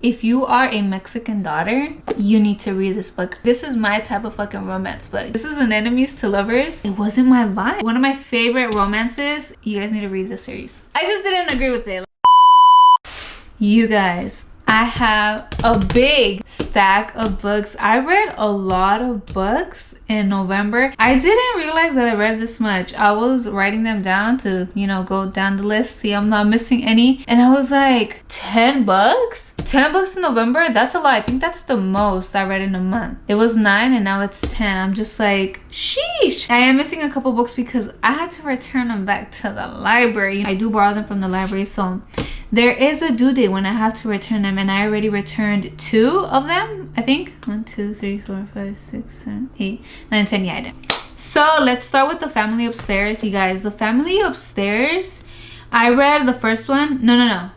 If you are a Mexican daughter, you need to read this book. This is my type of fucking romance book. This is an enemies to lovers. It wasn't my vibe. One of my favorite romances. You guys need to read this series. I just didn't agree with it. You guys, I have a big stack of books. I read a lot of books in November. I didn't realize that I read this much. I was writing them down to, you know, go down the list, see I'm not missing any. And I was like, 10 books? 10 books in November? That's a lot. I think that's the most I read in a month. It was 9 and now it's 10. I'm just like, sheesh. I am missing a couple books because I had to return them back to the library. I do borrow them from the library, so there is a due date when I have to return them, and I already returned 2 of them, I think. 1, 2, 3, 4, 5, 6, 7, 8, 9, 10. Yeah, I did. So let's start with The Family Upstairs, you guys. The Family Upstairs, I read the first one. No.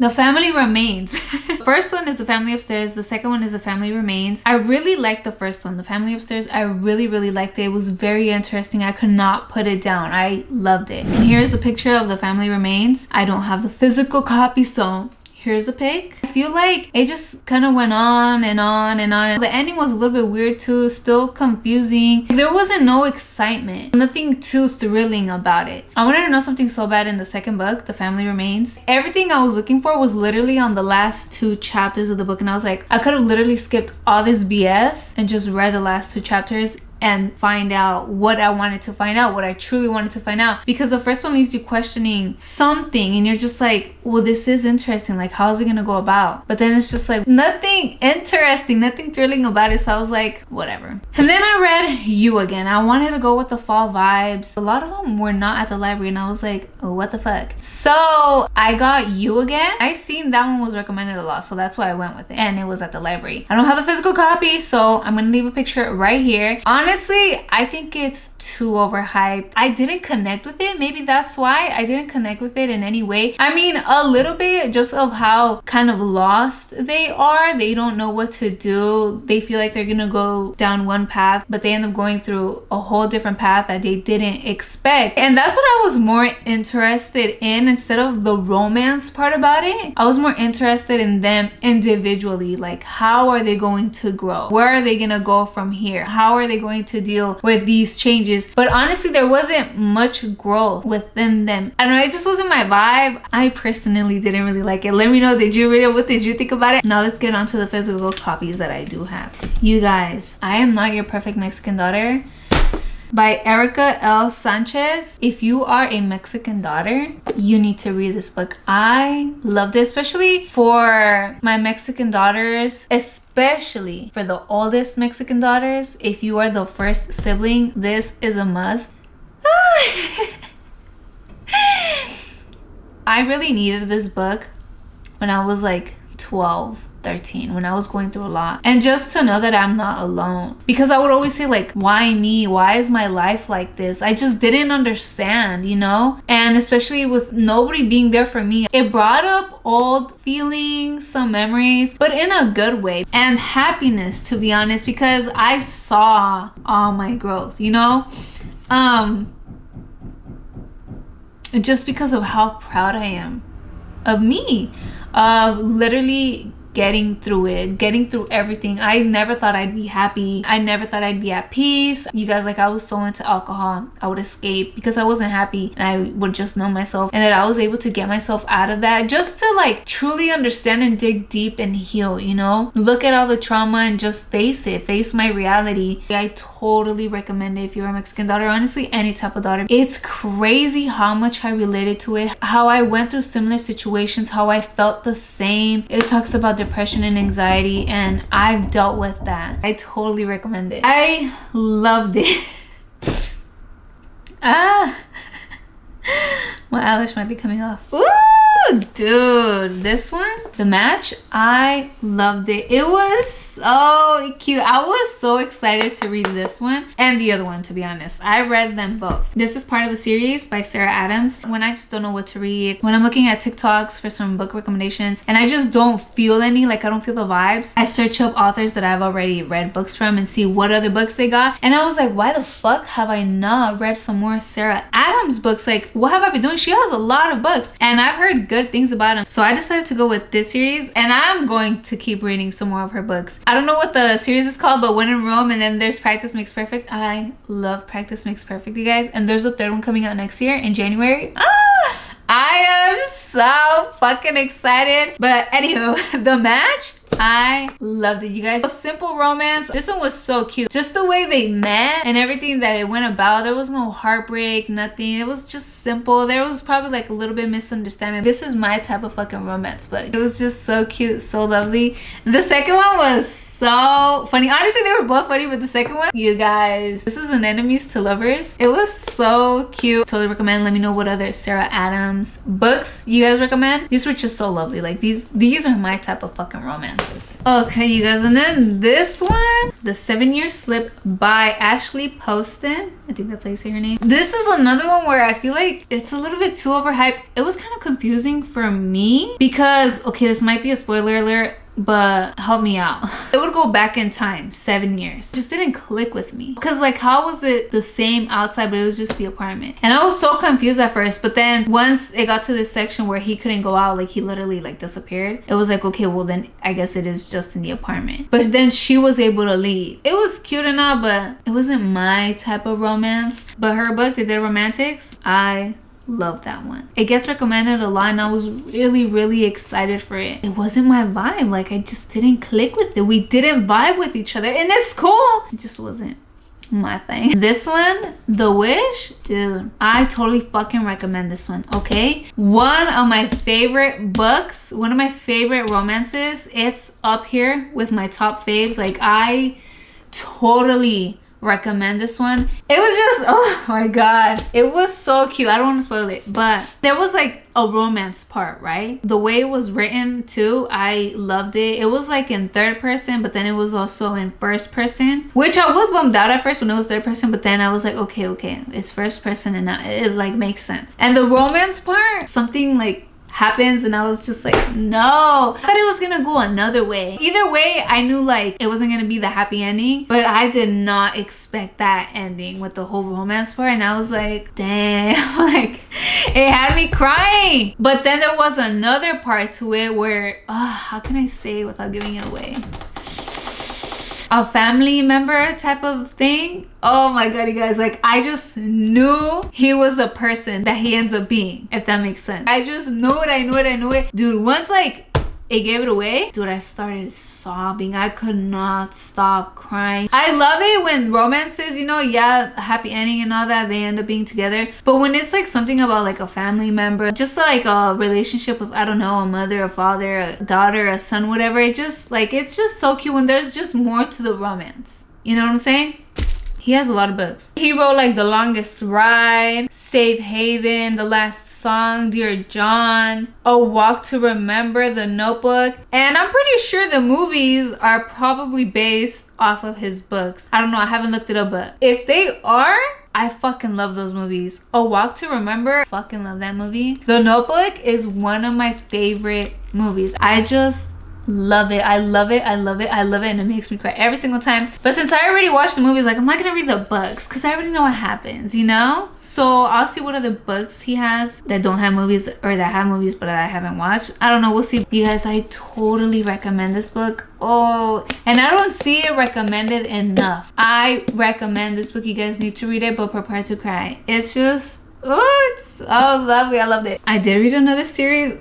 The Family Remains. The first one is The Family Upstairs. The second one is The Family Remains. I really liked the first one, The Family Upstairs. I really liked it. It was very interesting. I could not put it down. I loved it. And here's the picture of The Family Remains. I don't have the physical copy, so here's the pic. I feel like it just kind of went on and on and on. The ending was a little bit weird too, still confusing. There wasn't no excitement, nothing too thrilling about it. I wanted to know something so bad in the second book, The Family Remains. Everything I was looking for was literally on the last 2 chapters of the book, and I was like, I could have literally skipped all this BS and just read the last 2 chapters and find out what I wanted to find out, what I truly wanted to find out. Because the first one leaves you questioning something and you're just like, well, this is interesting, like how's it gonna go about? But then it's just like nothing interesting, nothing thrilling about it. So I was like, whatever. And then I read You Again. I wanted to go with the fall vibes. A lot of them were not at the library and I was like, oh, what the fuck? So I got You Again. I seen that one was recommended a lot, so that's why I went with it, and it was at the library. I don't have the physical copy, so I'm gonna leave a picture right here. Honestly, I think it's too overhyped. I didn't connect with it. Maybe that's why I didn't connect with it in any way. I mean, a little bit just of how kind of lost they are. They don't know what to do. They feel like they're gonna go down one path, but they end up going through a whole different path that they didn't expect. And that's what I was more interested in instead of the romance part about it. I was more interested in them individually. Like, how are they going to grow? Where are they gonna go from here? How are they going to deal with these changes? But honestly, there wasn't much growth within them. I don't know, it just wasn't my vibe. I personally didn't really like it. Let me know, did you read it? What did you think about it? Now let's get on to the physical copies that I do have. You guys, I Am Not Your Perfect Mexican Daughter by Erica L. Sanchez. If you are a Mexican daughter, you need to read this book. I loved it, especially for my Mexican daughters, especially for the oldest Mexican daughters. If you are the first sibling, this is a must. I really needed this book when I was like 12, 13, when I was going through a lot, and just to know that I'm not alone. Because I would always say, like, why me? Why is my life like this? I just didn't understand, you know? And especially with nobody being there for me, it brought up old feelings, some memories, but in a good way, and happiness, to be honest, because I saw all my growth, you know? Just because of how proud I am of me, of literally getting through it, getting through everything. I never thought I'd be happy. I never thought I'd be at peace. You guys, like, I was so into alcohol. I would escape because I wasn't happy, and I would just numb myself, and that I was able to get myself out of that just to like truly understand and dig deep and heal, you know? Look at all the trauma and just face it, face my reality. I totally recommend it if you're a Mexican daughter, honestly, any type of daughter. It's crazy how much I related to it, how I went through similar situations, how I felt the same. It talks about depression and anxiety, and I've dealt with that. I totally recommend it. I loved it. My eyelash might be coming off. Ooh, dude, this one, The Match, I loved it. It was so cute. I was so excited to read this one and the other one, to be honest. I read them both. This is part of a series by Sarah Adams. When I just don't know what to read, when I'm looking at TikToks for some book recommendations and I just don't feel any, like I don't feel the vibes, I search up authors that I've already read books from and see what other books they got. And I was like, why the fuck have I not read some more Sarah Adams books? Like, what have I been doing? She has a lot of books and I've heard good good things about him. So I decided to go with this series, and I'm going to keep reading some more of her books. I don't know what the series is called, but When in Rome, and then there's Practice Makes Perfect. I love Practice Makes Perfect, you guys. And there's a third one coming out next year in January. I am so fucking excited. But anywho, The Match, I loved it, you guys. A simple romance. This one was so cute. Just the way they met and everything that it went about. There was no heartbreak, nothing. It was just simple. There was probably like a little bit misunderstanding. This is my type of fucking romance, but it was just so cute, so lovely. The second one was so funny. Honestly, they were both funny, but the second one, you guys, this is an Enemies to Lovers. It was so cute. Totally recommend. Let me know what other Sarah Adams books you guys recommend. These were just so lovely. Like these are my type of fucking romances. Okay, you guys, and then this one, The 7-Year Slip by Ashley Poston. I think that's how you say her name. This is another one where I feel like it's a little bit too overhyped. It was kind of confusing for me because, okay, this might be a spoiler alert, but help me out. It would go back in time 7 years. It just didn't click with me because like how was it the same outside but it was just the apartment? And I was so confused at first, but then once it got to this section where he couldn't go out, like he literally like disappeared, it was like, okay, well then I guess it is just in the apartment. But then she was able to leave. It was cute and all, but it wasn't my type of romance. But her book, The Dead Romantics, I love that one. It gets recommended a lot and I was really excited for it. It wasn't my vibe. Like I just didn't click with it. We didn't vibe with each other, and it's cool. It just wasn't my thing. This one, The Wish, dude, I totally fucking recommend this one. Okay, one of my favorite books, one of my favorite romances. It's up here with my top faves. Like I totally recommend this one. It was just, oh my god, it was so cute. I don't want to spoil it, but there was like a romance part, right? The way it was written too, I loved it. It was like in third person, but then it was also in first person, which I was bummed out at first when it was third person, but then I was like, okay, it's first person and now it like makes sense. And the romance part, something like happens and I was just like, no. I thought it was gonna go another way. Either way, I knew like it wasn't gonna be the happy ending, but I did not expect that ending with the whole romance part, and I was like, damn, like it had me crying. But then there was another part to it where, how can I say it without giving it away? A family member type of thing. Oh my god, you guys, like I just knew he was the person that he ends up being, if that makes sense. I just knew it. Dude, once like it gave it away, dude, I started sobbing. I could not stop crying. I love it when romances, you know, yeah, a happy ending and all that, they end up being together. But when it's like something about like a family member, just like a relationship with, I don't know, a mother, a father, a daughter, a son, whatever, it just like, it's just so cute when there's just more to the romance. You know what I'm saying? He has a lot of books. He wrote like The Longest Ride, Safe Haven, The Last Song, Dear John, A Walk to Remember, The Notebook, and I'm pretty sure the movies are probably based off of his books. I don't know, I haven't looked it up, but if they are, I fucking love those movies. A Walk to Remember, fucking love that movie. The Notebook is one of my favorite movies. I just love it. I love it, and it makes me cry every single time. But since I already watched the movies, like I'm not gonna read the books because I already know what happens, you know? So I'll see what other books he has that don't have movies or that have movies but I haven't watched. I don't know, we'll see. You guys, I totally recommend this book. Oh, and I don't see it recommended enough. I recommend this book. You guys need to read it, but prepare to cry. It's just, oh, it's so lovely. I loved it. I did read another series,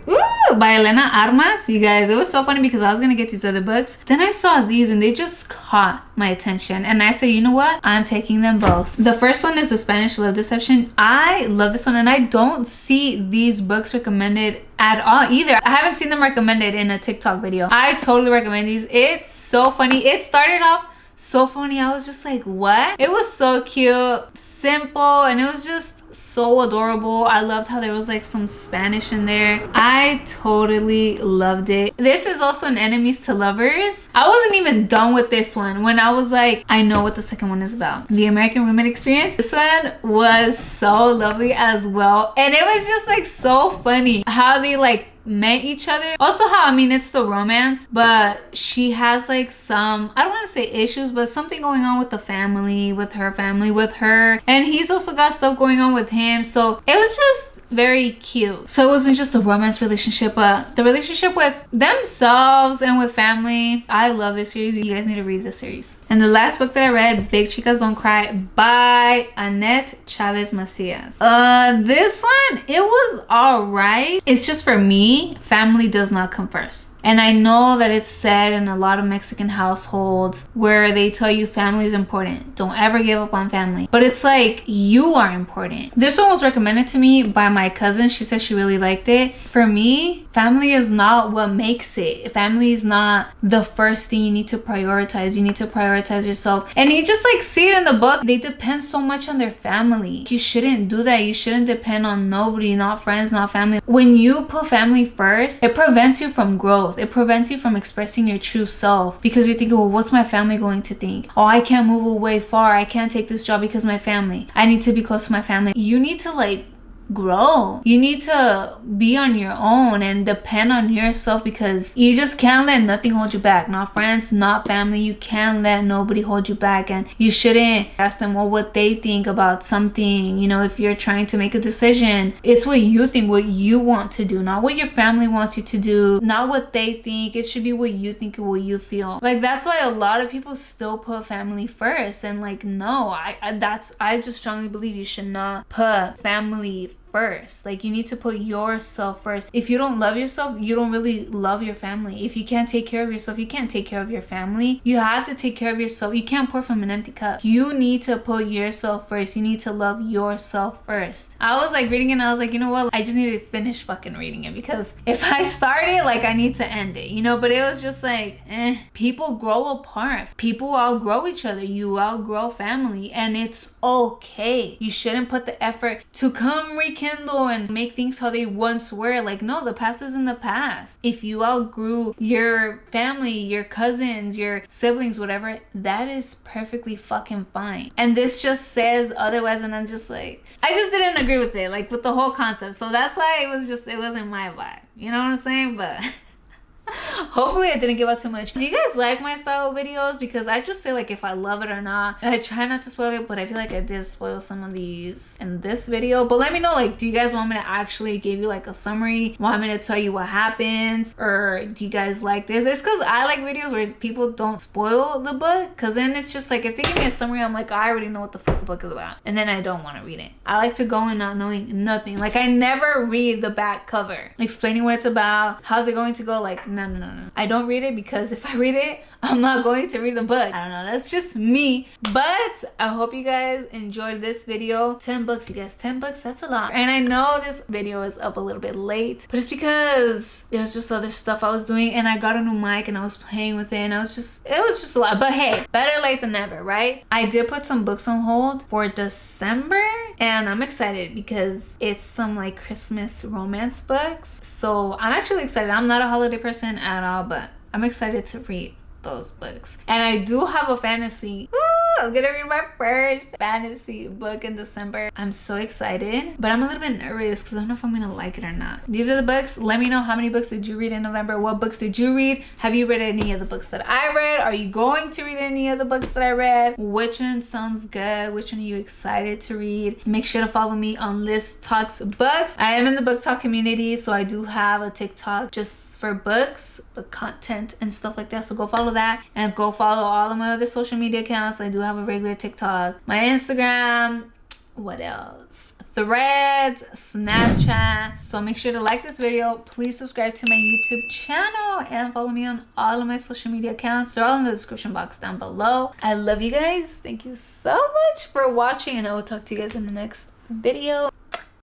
by Elena Armas. You guys, it was so funny because I was gonna get these other books, then I saw these and they just caught my attention, and I said, you know what, I'm taking them both. The first one is The Spanish Love Deception. I love this one, and I don't see these books recommended at all either. I haven't seen them recommended in a TikTok video. I totally recommend these. It's so funny. It started off so funny. I was just like, what? It was so cute, simple, and it was just so adorable. I loved how there was like some Spanish in there. I totally loved it. This is also an Enemies to Lovers. I wasn't even done with this one when I was like, I know what the second one is about. The American Roommate Experience. This one was so lovely as well, and it was just like so funny how they like met each other. Also how, I mean, it's the romance, but she has like some, I don't want to say issues, but something going on with the family, with her family, with her, and he's also got stuff going on with him. So it was just very cute. So it wasn't just a romance relationship, but the relationship with themselves and with family. I love this series. You guys need to read this series. And the last book that I read, Big Chicas Don't Cry by Annette Chavez Macias. This one, it was alright. It's just for me, family does not come first. And I know that it's said in a lot of Mexican households where they tell you family is important. Don't ever give up on family. But it's like, you are important. This one was recommended to me by my cousin. She said she really liked it. For me, family is not what makes it. Family is not the first thing you need to prioritize. You need to prioritize yourself. And you just like see it in the book. They depend so much on their family. You shouldn't do that. You shouldn't depend on nobody, not friends, not family. When you put family first, it prevents you from growth. It prevents you from expressing your true self because you're thinking, well, what's my family going to think? Oh, I can't move away far. I can't take this job because my family. I need to be close to my family. You need to like grow. You need to be on your own and depend on yourself because you just can't let nothing hold you back. Not friends, not family. You can't let nobody hold you back, and you shouldn't ask them what they think about something. You know, if you're trying to make a decision, it's what you think, what you want to do, not what your family wants you to do, not what they think. It should be what you think and what you feel. Like, that's why a lot of people still put family first, and like, no, I just strongly believe you should not put family first. Like, you need to put yourself first. If you don't love yourself, you don't really love your family. If you can't take care of yourself, you can't take care of your family. You have to take care of yourself. You can't pour from an empty cup. You need to put yourself first. You need to love yourself first. I was like reading it and I was like, you know what, I just need to finish fucking reading it because if I start it, like, I need to end it, you know. But it was just like, people grow apart. People outgrow each other. You outgrow family, and it's okay. You shouldn't put the effort to come rekindle and make things how they once were. Like, no, the past is in the past. If you outgrew your family, your cousins, your siblings, whatever, that is perfectly fucking fine. And this just says otherwise, and I'm just like, I just didn't agree with it, like with the whole concept. So that's why it wasn't my vibe. You know what I'm saying? But hopefully I didn't give out too much. Do you guys like my style of videos? Because I just say like if I love it or not, and I try not to spoil it, but I feel like I did spoil some of these in this video. But let me know, like, do you guys want me to actually give you like a summary? Want me to tell you what happens? Or do you guys like this? It's because I like videos where people don't spoil the book, because then it's just like if they give me a summary, I'm like, I already know what the fuck the book is about, and then I don't want to read it. I like to go in not knowing nothing. Like, I never read the back cover explaining what it's about, how's it going to go. Like, no. I don't read it because if I read it, I'm not going to read the book. I don't know, that's just me. But I hope you guys enjoyed this video. 10 bucks, you guys, 10 bucks, that's a lot. And I know this video is up a little bit late, but it's because there's just other stuff I was doing, and I got a new mic and I was playing with it, and it was just a lot. But hey, better late than never, right? I did put some books on hold for December, and I'm excited because it's some like Christmas romance books. So I'm actually excited. I'm not a holiday person at all, but I'm excited to read those books. And I do have a fantasy. I'm gonna read my first fantasy book in December. I'm so excited, but I'm a little bit nervous because I don't know if I'm gonna like it or not. These are the books. Let me know, how many books did you read in November? What books did you read? Have you read any of the books that I read? Are you going to read any of the books that I read? Which one sounds good? Which one are you excited to read? Make sure to follow me on Liz Talks Books. I am in the book talk community, so I do have a TikTok just for books, but content and stuff like that. So go follow that, and go follow all of my other social media accounts. I do have a regular TikTok, my Instagram, what else? Threads, Snapchat. So make sure to like this video. Please subscribe to my YouTube channel and follow me on all of my social media accounts. They're all in the description box down below. I love you guys. Thank you so much for watching, and I will talk to you guys in the next video.